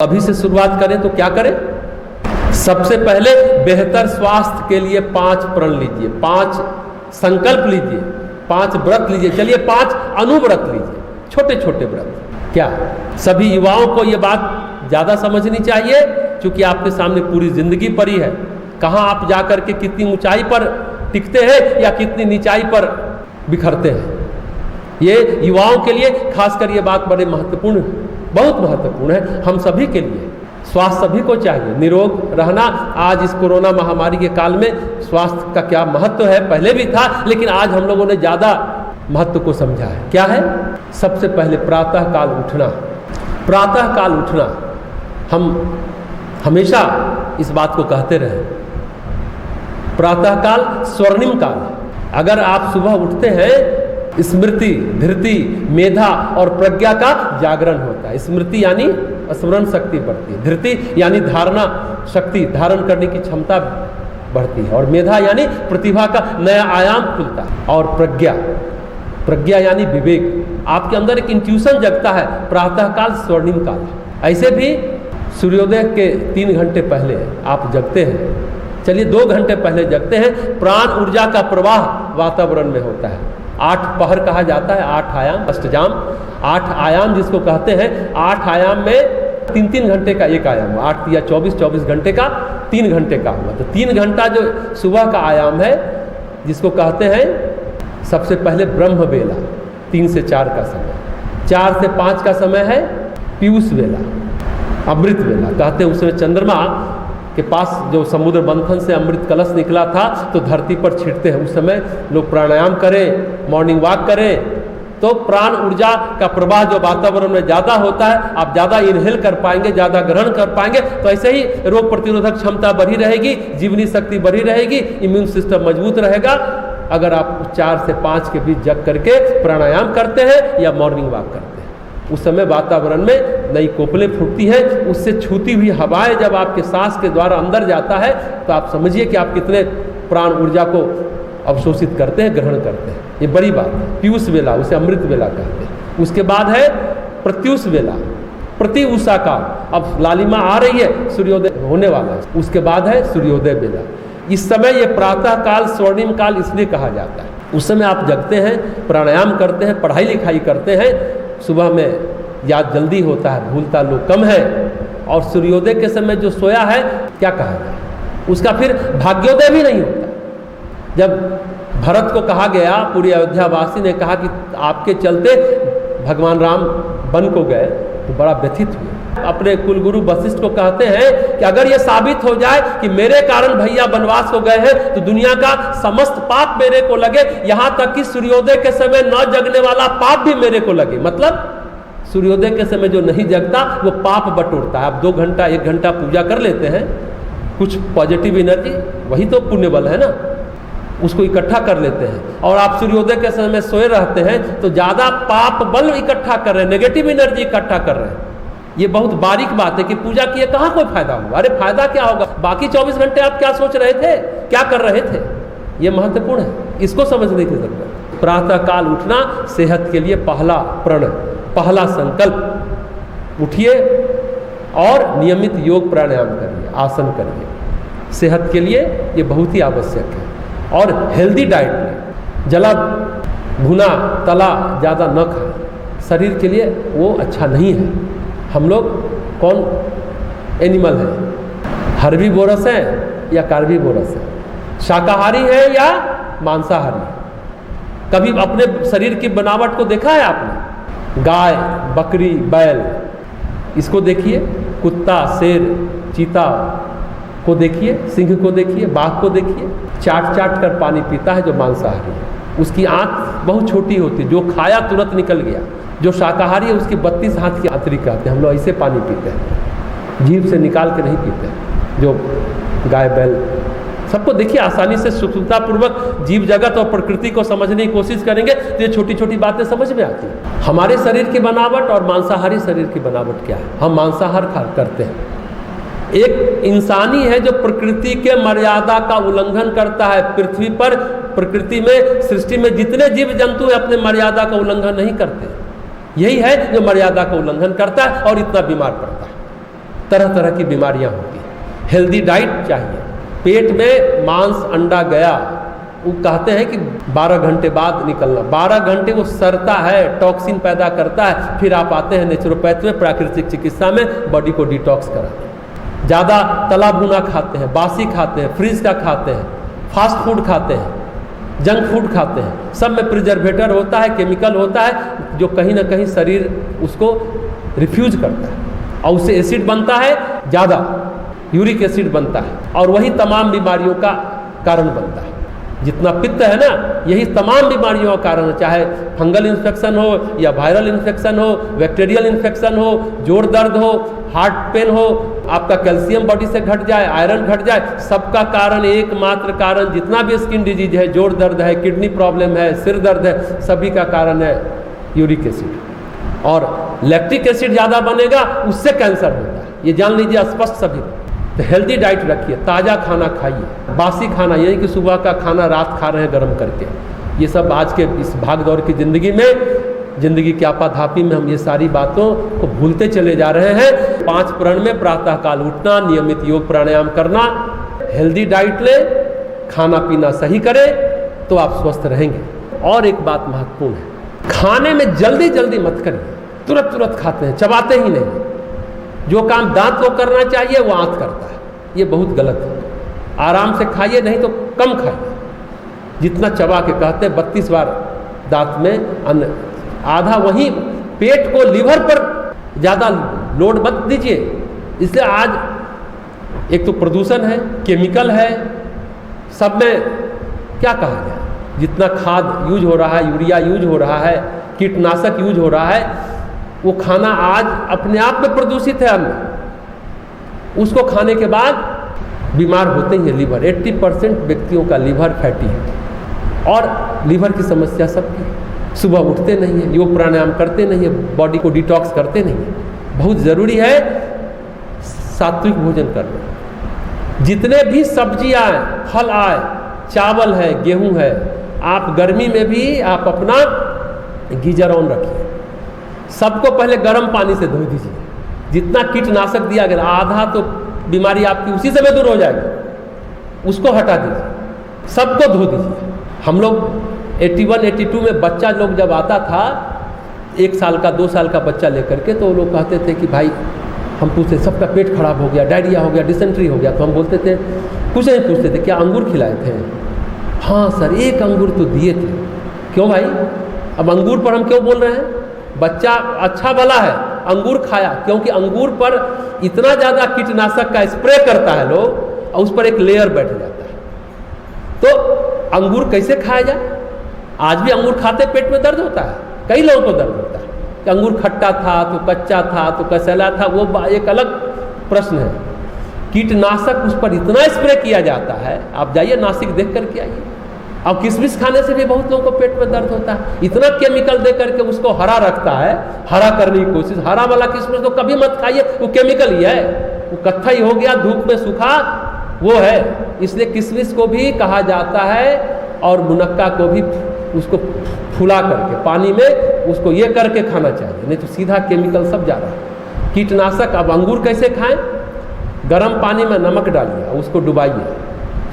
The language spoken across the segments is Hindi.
अभी से शुरुआत करें तो क्या करें? सबसे पहले बेहतर स्वास्थ्य के लिए 5 प्रण लीजिए, 5 संकल्प लीजिए, 5 व्रत लीजिए। चलिए 5 अनुव्रत लीजिए, छोटे छोटे व्रत। क्या सभी युवाओं को ये बात ज़्यादा समझनी चाहिए, क्योंकि आपके सामने पूरी जिंदगी पड़ी है। कहाँ आप जाकर के कितनी ऊंचाई पर टिकते हैं या कितनी नीचाई पर बिखरते हैं, ये युवाओं के लिए खासकर ये बात बड़े महत्वपूर्ण है, बहुत महत्वपूर्ण है हम सभी के लिए। स्वास्थ्य सभी को चाहिए, निरोग रहना। आज इस कोरोना महामारी के काल में स्वास्थ्य का क्या महत्व है, पहले भी था, लेकिन आज हम लोगों ने ज़्यादा महत्व को समझा है। क्या है? सबसे पहले प्रातः काल उठना। प्रातः काल उठना, हम हमेशा इस बात को कहते रहे, प्रातः काल स्वर्णिम काल। अगर आप सुबह उठते हैं, स्मृति, धृति, मेधा और प्रज्ञा का जागरण होता है। स्मृति यानी स्मरण शक्ति बढ़ती है, धृति यानी धारणा शक्ति, धारण करने की क्षमता बढ़ती है, और मेधा यानी प्रतिभा का नया आयाम खुलता है, और प्रज्ञा यानी विवेक। आपके अंदर एक इंट्यूशन जगता है। प्रातःकाल स्वर्णिम काल। ऐसे भी सूर्योदय के 3 घंटे पहले आप जगते हैं, चलिए 2 घंटे पहले जगते हैं, प्राण ऊर्जा का प्रवाह वातावरण में होता है। 8 पहर कहा जाता है, 8 आयाम, अष्टजाम, 8 आयाम जिसको कहते हैं। 8 आयाम में 3-3 घंटे का एक आयाम हुआ, 8 या 24 घंटे का 3 घंटे का हुआ। तो 3 घंटा जो सुबह का आयाम है, जिसको कहते हैं सबसे पहले ब्रह्म बेला, 3 से 4 का समय। 4 से 5 का समय है पीयूष बेला, अमृत बेला कहते हैं। उसमें चंद्रमा के पास जो समुद्र मंथन से अमृत कलश निकला था, तो धरती पर छिड़ते हैं। उस समय लोग प्राणायाम करें, मॉर्निंग वॉक करें, तो प्राण ऊर्जा का प्रवाह जो वातावरण में ज़्यादा होता है, आप ज़्यादा इनहेल कर पाएंगे, ज़्यादा ग्रहण कर पाएंगे। तो ऐसे ही रोग प्रतिरोधक क्षमता बढ़ी रहेगी, जीवनी शक्ति बढ़ी रहेगी, इम्यून सिस्टम मजबूत रहेगा। अगर आप 4 से 5 के बीच जग करके प्राणायाम करते हैं या मॉर्निंग वॉक करते हैं, उस समय वातावरण में नई कोपलें फूटती है। उससे छूती हुई हवाएं जब आपके सांस के द्वारा अंदर जाता है, तो आप समझिए कि आप कितने प्राण ऊर्जा को अवशोषित करते हैं, ग्रहण करते हैं। ये बड़ी बात है। पीयूष वेला, उसे अमृत वेला कहते हैं। उसके बाद है प्रत्यूष वेला, प्रति उषा काल। अब लालिमा आ रही है, सूर्योदय होने वाला है। उसके बाद है सूर्योदय वेला। इस समय ये प्रातः काल स्वर्णिम काल इसलिए कहा जाता है। उस समय आप जगते हैं, प्राणायाम करते हैं, पढ़ाई लिखाई करते हैं। सुबह में याद जल्दी होता है, भूलता लोग कम है। और सूर्योदय के समय जो सोया है, क्या कहा जाए, उसका फिर भाग्योदय भी नहीं होता। जब भरत को कहा गया, पूरी अयोध्यावासी ने कहा कि आपके चलते भगवान राम वन को गए, तो बड़ा व्यथित हुए। अपने कुलगुरु वशिष्ठ को कहते हैं कि अगर ये साबित हो जाए कि मेरे कारण भैया वनवास हो गए हैं, तो दुनिया का समस्त पाप मेरे को लगे, यहाँ तक कि सूर्योदय के समय न जगने वाला पाप भी मेरे को लगे। मतलब सूर्योदय के समय जो नहीं जगता वो पाप बटोरता है। आप 2 घंटा 1 घंटा पूजा कर लेते हैं, कुछ पॉजिटिव एनर्जी, वही तो पुण्य बल है ना, उसको इकट्ठा कर लेते हैं। और आप सूर्योदय के समय में सोए रहते हैं, तो ज़्यादा पाप बल इकट्ठा कर रहे हैं, नेगेटिव एनर्जी इकट्ठा कर रहे हैं। ये बहुत बारीक बात है कि पूजा किए कहाँ कोई फायदा होगा। अरे फायदा क्या होगा? बाकी 24 घंटे आप क्या सोच रहे थे, क्या कर रहे थे? ये महत्वपूर्ण है, इसको समझने की जरूरत है। प्रातः काल उठना सेहत के लिए पहला प्रण, पहला संकल्प। उठिए और नियमित योग प्राणायाम करिए, आसन करिए। सेहत के लिए ये बहुत ही आवश्यक है। और हेल्दी डाइट में जला भुना तला ज़्यादा न खाएं, शरीर के लिए वो अच्छा नहीं है। हम लोग कौन एनिमल हैं? हर्बीवोरस हैं या कार्बीवोरस हैं? शाकाहारी है या मांसाहारी? कभी अपने शरीर की बनावट को देखा है आपने? गाय, बकरी, बैल, इसको देखिए, कुत्ता, शेर, चीता को देखिए, सिंह को देखिए, बाघ को देखिए, चाट चाट कर पानी पीता है जो मांसाहारी है। उसकी आंख बहुत छोटी होती है, जो खाया तुरंत निकल गया। जो शाकाहारी है उसकी 32 हाथ की आंतरी कहते हैं। हम लोग ऐसे पानी पीते हैं, जीभ से निकाल के नहीं पीते। जो गाय बैल सबको देखिए, आसानी से सूक्ष्मतापूर्वक जीव जगत और प्रकृति को समझने की कोशिश करेंगे तो ये छोटी छोटी बातें समझ में आती हैं। हमारे शरीर की बनावट और मांसाहारी शरीर की बनावट क्या है? हम मांसाहार करते हैं। एक इंसानी है जो प्रकृति के मर्यादा का उल्लंघन करता है। पृथ्वी पर, प्रकृति में, सृष्टि में जितने जीव जंतु हैं अपने मर्यादा का उल्लंघन नहीं करते। यही है जो मर्यादा का उल्लंघन करता है और इतना बीमार पड़ता है। तरह तरह की बीमारियां होती हैं। हेल्दी डाइट चाहिए। पेट में मांस अंडा गया, वो कहते हैं कि 12 घंटे बाद निकलना। 12 घंटे वो सड़ता है, टॉक्सिन पैदा करता है, फिर आप आते हैं नेचुरोपैथ में, प्राकृतिक चिकित्सा में, बॉडी को डिटॉक्स कराते हैं। ज़्यादा तला भुना खाते हैं, बासी खाते हैं, फ्रिज का खाते हैं, फास्ट फूड खाते हैं, जंक फूड खाते हैं, सब में प्रिजर्वेटर होता है, केमिकल होता है, जो कहीं ना कहीं शरीर उसको रिफ्यूज करता है और उससे एसिड बनता है, ज़्यादा यूरिक एसिड बनता है, और वही तमाम बीमारियों का कारण बनता है। जितना पित्त है ना, यही तमाम बीमारियों का कारण है, चाहे फंगल इन्फेक्शन हो या वायरल इन्फेक्शन हो, बैक्टीरियल इन्फेक्शन हो, जोड़ दर्द हो, हार्ट पेन हो, आपका कैल्शियम बॉडी से घट जाए, आयरन घट जाए, सबका कारण, एकमात्र कारण, जितना भी स्किन डिजीज है, जोड़ दर्द है, किडनी प्रॉब्लम है, सिर दर्द है, सभी का कारण है यूरिक एसिड। और लैक्टिक एसिड ज़्यादा बनेगा, उससे कैंसर होता है, ये जान लीजिए स्पष्ट सभी। तो हेल्दी डाइट रखिए, ताज़ा खाना खाइए, बासी खाना यानी कि सुबह का खाना रात खा रहे हैं गर्म करके, ये सब आज के इस भाग दौड़ की ज़िंदगी में, ज़िंदगी की आपाधापी में हम ये सारी बातों को भूलते चले जा रहे हैं। 5 प्रण में प्रातःकाल उठना, नियमित योग प्राणायाम करना, हेल्दी डाइट लें, खाना पीना सही करें, तो आप स्वस्थ रहेंगे। और एक बात महत्वपूर्ण है, खाने में जल्दी जल्दी मत करिए, तुरंत तुरंत खाते हैं, चबाते ही नहीं। जो काम दांत को करना चाहिए वो आंत करता है, ये बहुत गलत है। आराम से खाइए, नहीं तो कम खाइए। जितना चबा के कहते हैं 32 बार दांत में अन्न, आधा वहीं पेट को, लीवर पर ज़्यादा लोड मत दीजिए। इसलिए आज एक तो प्रदूषण है, केमिकल है, सब में क्या कहा जाए, जितना खाद यूज हो रहा है, यूरिया यूज हो रहा है, कीटनाशक यूज हो रहा है, वो खाना आज अपने आप में प्रदूषित है अन्न, उसको खाने के बाद बीमार होते ही है। लीवर 80% व्यक्तियों का लीवर फैटी है, और लीवर की समस्या सबकी। सुबह उठते नहीं है, योग प्राणायाम करते नहीं है, बॉडी को डिटॉक्स करते नहीं है। बहुत ज़रूरी है सात्विक भोजन करना। जितने भी सब्जियाँ आए, फल आए, चावल है, गेहूँ है, आप गर्मी में भी आप अपना गीजर ऑन रखिए, सबको पहले गर्म पानी से धो दीजिए। जितना कीटनाशक दिया गया, आधा तो बीमारी आपकी उसी समय दूर हो जाएगी, उसको हटा दीजिए, सबको धो दीजिए। हम लोग 81, 82 में बच्चा लोग जब आता था, 1 साल का 2 साल का बच्चा लेकर के, तो वो लोग कहते थे कि भाई, हम पूछते सबका पेट खराब हो गया, डायरिया हो गया, डिसेंट्री हो गया, तो हम बोलते थे, कुछ नहीं पूछते थे, क्या अंगूर खिलाए थे? हाँ सर, 1 अंगूर तो दिए थे। क्यों भाई? अब अंगूर पर हम क्यों बोल रहे हैं? बच्चा अच्छा भला है, अंगूर खाया, क्योंकि अंगूर पर इतना ज़्यादा कीटनाशक का स्प्रे करता है लोग, और उस पर एक लेयर बैठ जाता है। तो अंगूर कैसे खाया जाए? आज भी अंगूर खाते पेट में दर्द होता है, कई लोगों को दर्द होता है कि अंगूर खट्टा था, तो कच्चा था, तो कसैला था, वो एक अलग प्रश्न है। कीटनाशक उस पर इतना स्प्रे किया जाता है, आप जाइए नासिक देख करके आइए। अब किशमिश खाने से भी बहुत लोगों को पेट में दर्द होता है, इतना केमिकल दे करके उसको हरा रखता है, हरा करने की कोशिश। हरा वाला किशमिश तो कभी मत खाइए, वो केमिकल ही है, वो कत्थई हो गया, धूप में सूखा वो है। इसलिए किशमिश को भी कहा जाता है, और मुनक्का को भी उसको फुला करके पानी में उसको ये करके खाना चाहिए, नहीं तो सीधा केमिकल सब जा रहा है, कीटनाशक। अब अंगूर कैसे खाएं? गर्म पानी में नमक डालिए, उसको डुबाइए,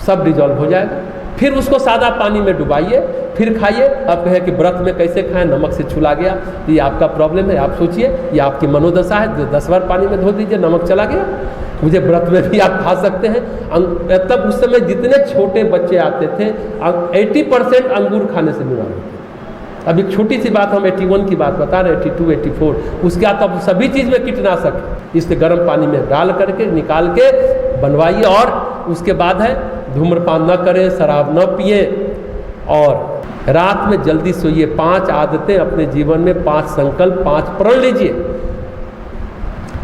सब डिजॉल्व हो जाएगा। फिर उसको सादा पानी में डुबाइए, फिर खाइए। अब कहे कि व्रत में कैसे खाएं, नमक से छुला गया, ये आपका प्रॉब्लम है। आप सोचिए, ये आपकी मनोदशा है, 10 बार पानी में धो दीजिए, नमक चला गया। मुझे व्रत में भी आप खा सकते हैं। तब उस समय जितने छोटे बच्चे आते थे, 80% अंगूर खाने से बीमार होते। अब एक छोटी सी बात, हम 81 की बात बता रहे हैं, 82, 84, उसके बाद अब सभी चीज़ में कीटनाशक है। इससे गर्म पानी में डाल करके निकाल के बनवाइए। और उसके बाद है, धूम्रपान न करें, शराब न पिए, और रात में जल्दी सोइए। 5 आदतें अपने जीवन में, 5 संकल्प, 5 प्रण लीजिए।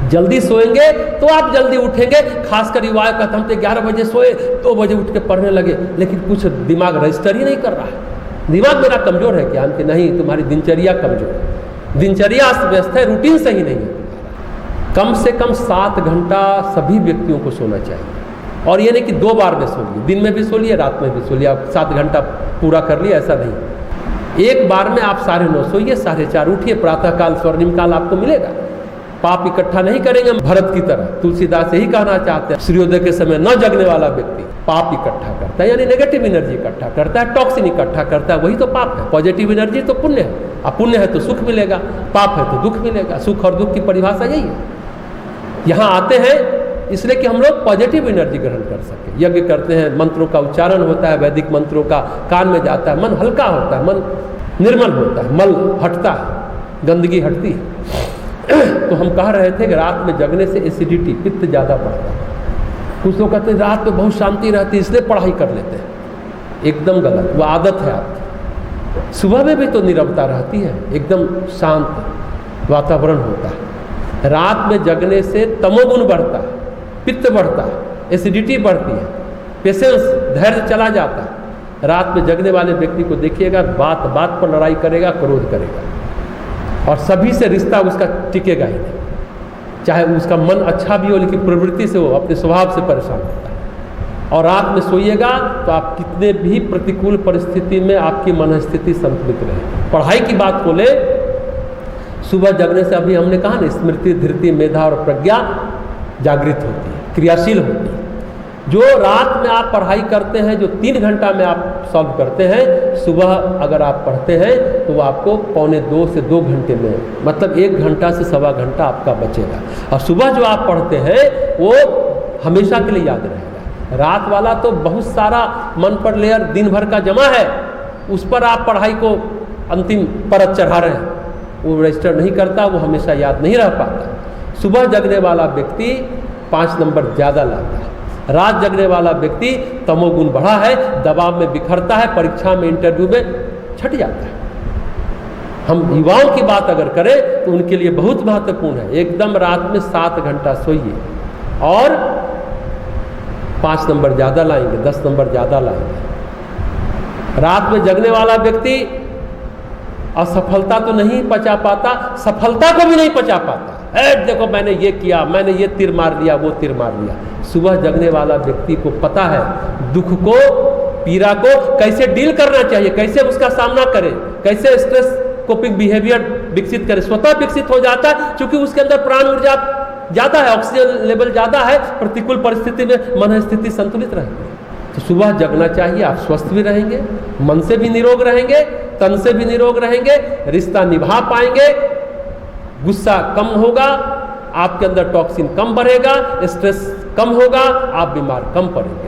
जल्दी सोएंगे तो आप जल्दी उठेंगे। खासकर युवाओं का, हम तो 11 बजे सोए, 2 बजे उठ के पढ़ने लगे, लेकिन कुछ दिमाग रजिस्टर ही नहीं कर रहा है। दिमाग मेरा कमज़ोर है क्या? कि नहीं, तुम्हारी दिनचर्या कमज़ोर है, दिनचर्या अस्त व्यस्त है, रूटीन सही नहीं है। कम से कम 7 घंटा सभी व्यक्तियों को सोना चाहिए। और ये नहीं कि 2 बार में सो लिए, दिन में भी सो लिए, रात में भी सो लिया, 7 घंटा पूरा कर लिया, ऐसा नहीं। एक बार में आप 9:30 सोइए, 4:30 उठिए, प्रातःकाल स्वर्णिम काल आपको मिलेगा। पाप इकट्ठा नहीं करेंगे भरत की तरह। तुलसीदास यही कहना चाहते हैं, सूर्योदय के समय न जगने वाला व्यक्ति पाप इकट्ठा करता है, यानी नेगेटिव एनर्जी इकट्ठा करता है, टॉक्सिन इकट्ठा करता है, वही तो पाप है। पॉजिटिव एनर्जी तो पुण्य है, अब पुण्य है तो सुख मिलेगा, पाप है तो दुख मिलेगा। सुख और दुख की परिभाषा यही है। यहाँ आते हैं इसलिए कि हम लोग पॉजिटिव एनर्जी ग्रहण कर सके। यज्ञ करते हैं, मंत्रों का उच्चारण होता है, वैदिक मंत्रों का कान में जाता है, मन हल्का होता है, मन निर्मल होता है, मल हटता है, गंदगी हटती है। तो हम कह रहे थे कि रात में जगने से एसिडिटी, पित्त ज़्यादा बढ़ता है। कुछ लोग कहते हैं रात में बहुत शांति रहती है इसलिए पढ़ाई कर लेते हैं, एकदम गलत, वो आदत है आपकी। सुबह में भी तो नीरवता रहती है, एकदम शांत वातावरण होता है। रात में जगने से तमोगुण बढ़ता है, पित्त बढ़ता है, एसिडिटी बढ़ती है, पेशेंस, धैर्य चला जाता है। रात में जगने वाले व्यक्ति को देखिएगा, बात बात पर लड़ाई करेगा, क्रोध करेगा, और सभी से रिश्ता उसका टिकेगा ही नहीं। चाहे उसका मन अच्छा भी हो, लेकिन प्रवृत्ति से वो अपने स्वभाव से परेशान होता है। और रात में सोइएगा तो आप कितने भी प्रतिकूल परिस्थिति में आपकी मनस्थिति संतुलित रहे। पढ़ाई की बात को ले, सुबह जगने से अभी हमने कहा ना, स्मृति, धृति, मेधा और प्रज्ञा जागृत होती है, क्रियाशील होती है। जो रात में आप पढ़ाई करते हैं, जो 3 घंटा में आप सॉल्व करते हैं, सुबह अगर आप पढ़ते हैं तो वो आपको 1.25 से 2 घंटे में, मतलब 1 घंटा से 1.25 घंटा आपका बचेगा। और सुबह जो आप पढ़ते हैं वो हमेशा के लिए याद रहेगा। रात वाला तो बहुत सारा मन पर लेयर दिन भर का जमा है, उस पर आप पढ़ाई को अंतिम परत चढ़ा रहे हैं, वो रजिस्टर नहीं करता, वो हमेशा याद नहीं रह पाता। सुबह जगने वाला व्यक्ति 5 नंबर ज़्यादा लाता है। रात जगने वाला व्यक्ति तमोगुण बढ़ा है, दबाव में बिखरता है, परीक्षा में, इंटरव्यू में छट जाता है। हम युवाओं की बात अगर करें तो उनके लिए बहुत महत्वपूर्ण है, एकदम रात में 7 घंटा सोइए और 5 नंबर ज़्यादा लाएंगे, 10 नंबर ज़्यादा लाएंगे। रात में जगने वाला व्यक्ति असफलता तो नहीं पचा पाता, सफलता को भी नहीं पचा पाता। देखो मैंने ये किया, मैंने ये तीर मार लिया, वो तीर मार लिया। सुबह जगने वाला व्यक्ति को पता है दुख को, पीड़ा को कैसे डील करना चाहिए, कैसे उसका सामना करे, कैसे स्ट्रेस कोपिंग बिहेवियर विकसित करे। स्वतः विकसित हो जाता है, क्योंकि उसके अंदर प्राण ऊर्जा ज़्यादा है, ऑक्सीजन लेवल ज़्यादा है, प्रतिकूल परिस्थिति में मन स्थिति संतुलित रहेगी। तो सुबह जगना चाहिए, आप स्वस्थ भी रहेंगे, मन से भी निरोग रहेंगे, तन से भी निरोग रहेंगे, रिश्ता निभा पाएंगे, गुस्सा कम होगा, आपके अंदर टॉक्सिन कम बढ़ेगा, स्ट्रेस कम होगा, आप बीमार कम पड़ेंगे।